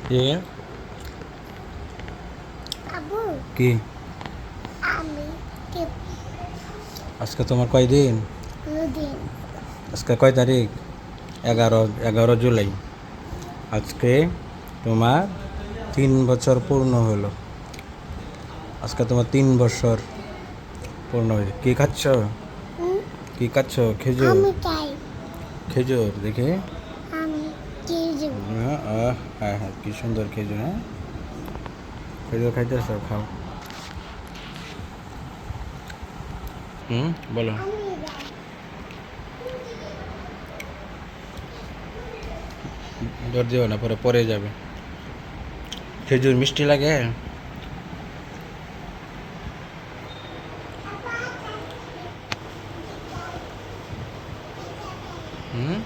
কি আবু কি আমি কে আজকে তোমার কয় দিন? দিন আজকে কয় তারিখ? 11 জুলাই। আজকে তোমার 3 বছর পূর্ণ হলো। আজকে তোমার 3 বছর পূর্ণ হয়েছে। কি খাচ্ছ? কি খাচ্ছ? খেজুর। আমি চাই খেজুর দেখি। আমি কেজি হ্যাঁ হ্যাঁ হ্যাঁ, কি সুন্দর খেজুর। হ্যাঁ, খেজুর খাইতেছ, খাও। বলো। আমি জোর দিও না, পরে পরে যাবে। খেজুর মিষ্টি লাগে? হুম।